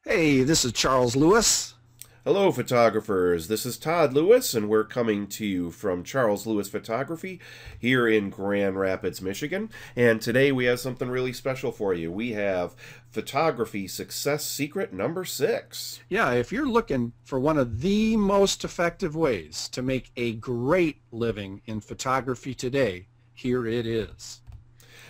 Hey, this is Charles Lewis. Hello, photographers. This is Todd Lewis, and we're coming to you from Charles Lewis Photography here in Grand Rapids, Michigan. And today we have something really special for you. We have Photography Success Secret number 6. Yeah, if you're looking for one of the most effective ways to make a great living in photography today, here it is.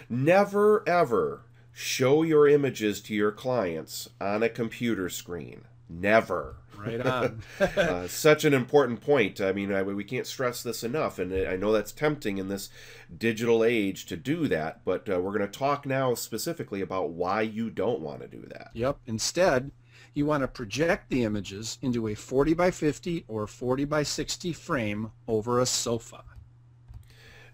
Never ever show your images to your clients on a computer screen. Never. Right on. Such an important point. I mean, we can't stress this enough, and I know that's tempting in this digital age to do that, but we're going to talk now specifically about why you don't want to do that. Yep. Instead, you want to project the images into a 40 by 50 or 40 by 60 frame over a sofa.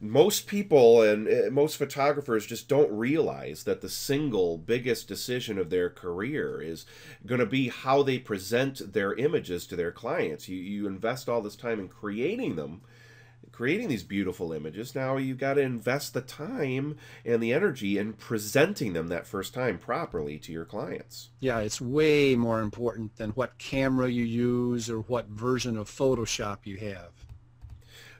Most people and most photographers just don't realize that the single biggest decision of their career is going to be how they present their images to their clients. You invest all this time in creating them, creating these beautiful images. Now you got to invest the time and the energy in presenting them that first time properly to your clients. Yeah, it's way more important than what camera you use or what version of Photoshop you have.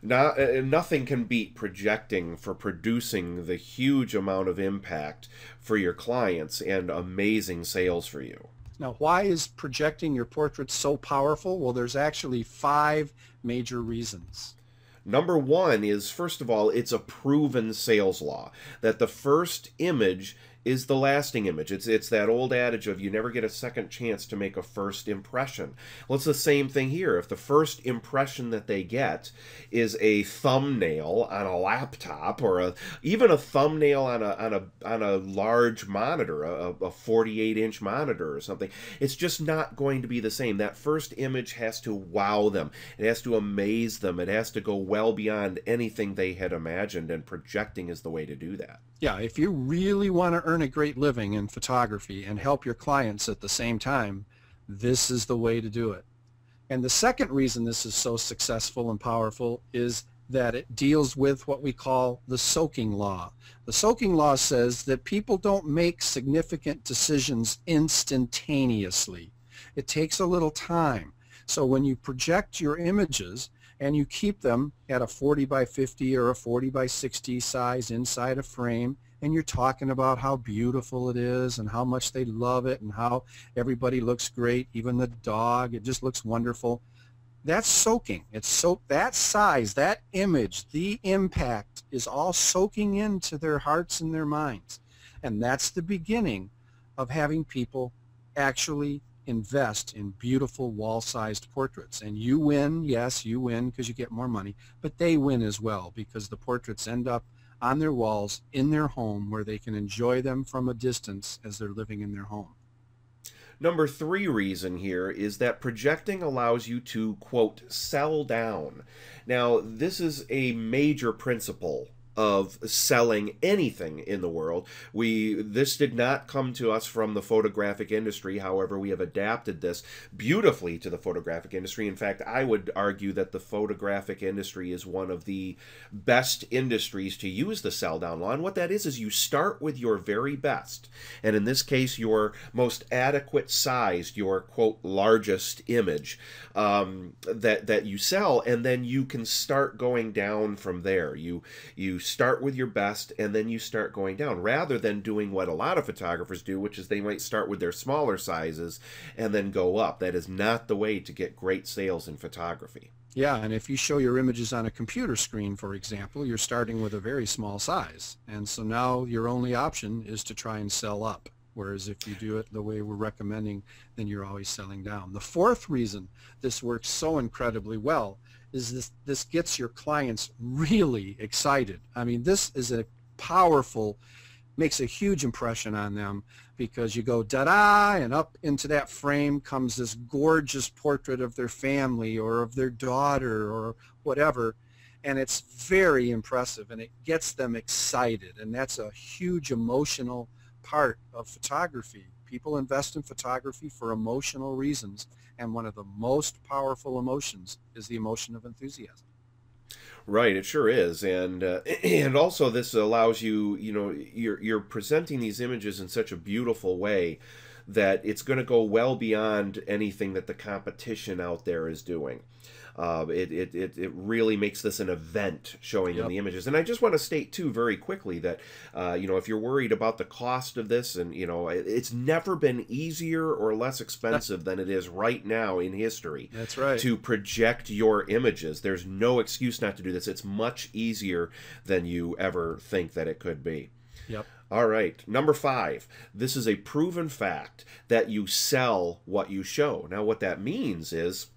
Nothing can beat projecting for producing the huge amount of impact for your clients and amazing sales for you. Now, why is projecting your portraits so powerful? Well, there's actually 5 major reasons. Number one is, first of all, it's a proven sales law that the first image is the lasting image. It's that old adage of you never get a second chance to make a first impression. Well, it's the same thing here. If the first impression that they get is a thumbnail on a laptop or even a thumbnail on a large monitor, a 48-inch monitor or something, it's just not going to be the same. That first image has to wow them. It has to amaze them. It has to go well beyond anything they had imagined, and projecting is the way to do that. Yeah, if you really want to earn a great living in photography and help your clients at the same time, this is the way to do it. And the second reason this is so successful and powerful is that it deals with what we call the soaking law. The soaking law says that people don't make significant decisions instantaneously. It takes a little time. So when you project your images and you keep them at a 40 by 50 or a 40 by 60 size inside a frame, and you're talking about how beautiful it is and how much they love it and how everybody looks great, even the dog, it just looks wonderful. That's soaking. That size, that image, the impact is all soaking into their hearts and their minds. And that's the beginning of having people actually invest in beautiful wall-sized portraits. And you win, yes, you win because you get more money, but they win as well because the portraits end up on their walls in their home where they can enjoy them from a distance as they're living in their home. Number three reason here is that projecting allows you to, quote, sell down. Now, this is a major principle of selling anything in the world. This did not come to us from the photographic industry. However, we have adapted this beautifully to the photographic industry. In fact, I would argue that the photographic industry is one of the best industries to use the sell down law. And what that is you start with your very best. And in this case, your most adequate sized, your quote largest image that you sell, and then you can start going down from there. You start with your best and then you start going down, rather than doing what a lot of photographers do, which is they might start with their smaller sizes and then go up. That is not the way to get great sales in photography. Yeah, and if you show your images on a computer screen, for example, you're starting with a very small size. And so now your only option is to try and sell up. Whereas if you do it the way we're recommending, then you're always selling down. The fourth reason this works so incredibly well is this gets your clients really excited. I mean, this is a powerful, makes a huge impression on them because you go da-da, and up into that frame comes this gorgeous portrait of their family or of their daughter or whatever, and it's very impressive and it gets them excited, and that's a huge emotional part of photography. People invest in photography for emotional reasons, and one of the most powerful emotions is the emotion of enthusiasm. Right, it sure is, and also this allows you, you're presenting these images in such a beautiful way that it's going to go well beyond anything that the competition out there is doing. It really makes this an event showing them the images. And I just want to state too very quickly that if you're worried about the cost of this, and it's never been easier or less expensive than it is right now in history. That's right. To project your images. There's no excuse not to do this. It's much easier than you ever think that it could be. Yep. All right. Number 5. This is a proven fact that you sell what you show. Now, what that means is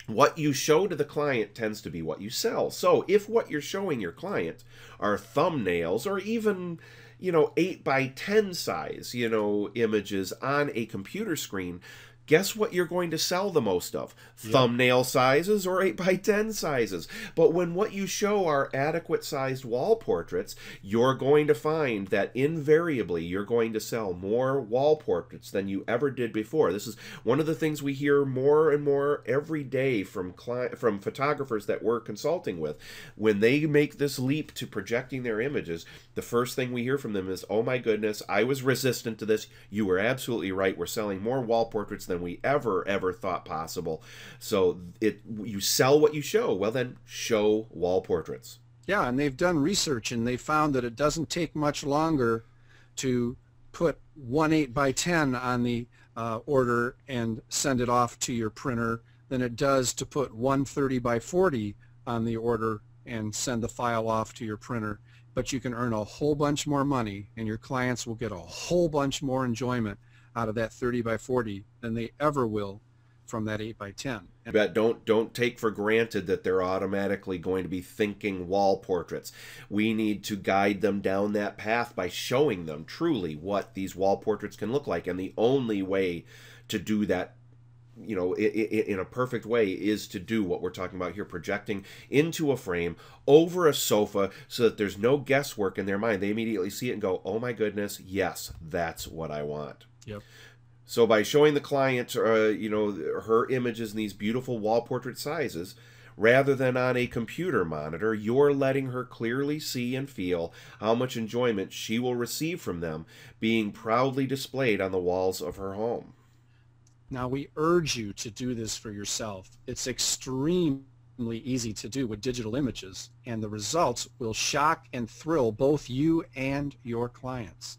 what you show to the client tends to be what you sell. So if what you're showing your client are thumbnails or even 8 by 10 size images on a computer screen, guess what you're going to sell the most of? Yep. Thumbnail sizes or 8 by 10 sizes. But when what you show are adequate sized wall portraits, you're going to find that invariably you're going to sell more wall portraits than you ever did before. This is one of the things we hear more and more every day from photographers that we're consulting with. When they make this leap to projecting their images, the first thing we hear from them is, oh my goodness, I was resistant to this. You were absolutely right. We're selling more wall portraits than we ever thought possible. So you sell what you show. Well, then show wall portraits. Yeah, and they've done research and they found that it doesn't take much longer to put 1 8 by 10 on the order and send it off to your printer than it does to put 1 30 by 40 on the order and send the file off to your printer. But you can earn a whole bunch more money, and your clients will get a whole bunch more enjoyment out of that 30 by 40 than they ever will from that 8 by 10. But don't take for granted that they're automatically going to be thinking wall portraits. We need to guide them down that path by showing them truly what these wall portraits can look like. And the only way to do that in a perfect way is to do what we're talking about here, projecting into a frame over a sofa so that there's no guesswork in their mind. They immediately see it and go, oh my goodness, yes, that's what I want. Yep. So by showing the client, her images in these beautiful wall portrait sizes, rather than on a computer monitor, you're letting her clearly see and feel how much enjoyment she will receive from them being proudly displayed on the walls of her home. Now, we urge you to do this for yourself. It's extremely easy to do with digital images, and the results will shock and thrill both you and your clients.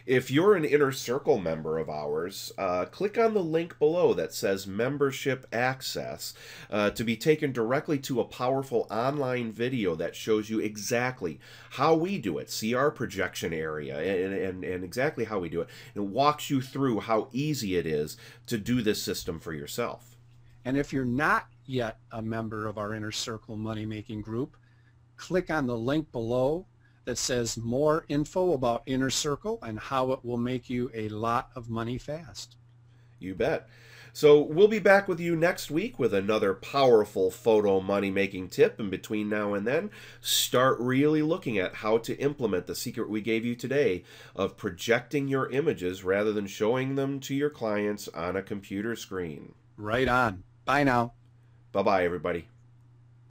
If you're an Inner Circle member of ours, click on the link below that says Membership Access to be taken directly to a powerful online video that shows you exactly how we do it. See our projection area and exactly how we do it. It walks you through how easy it is to do this system for yourself. And if you're not yet a member of our Inner Circle Money Making Group, click on the link below that says more info about Inner Circle and how it will make you a lot of money fast. You bet. So we'll be back with you next week with another powerful photo money making tip. And between now and then, start really looking at how to implement the secret we gave you today of projecting your images rather than showing them to your clients on a computer screen. Right on. Bye now. Bye-bye, everybody.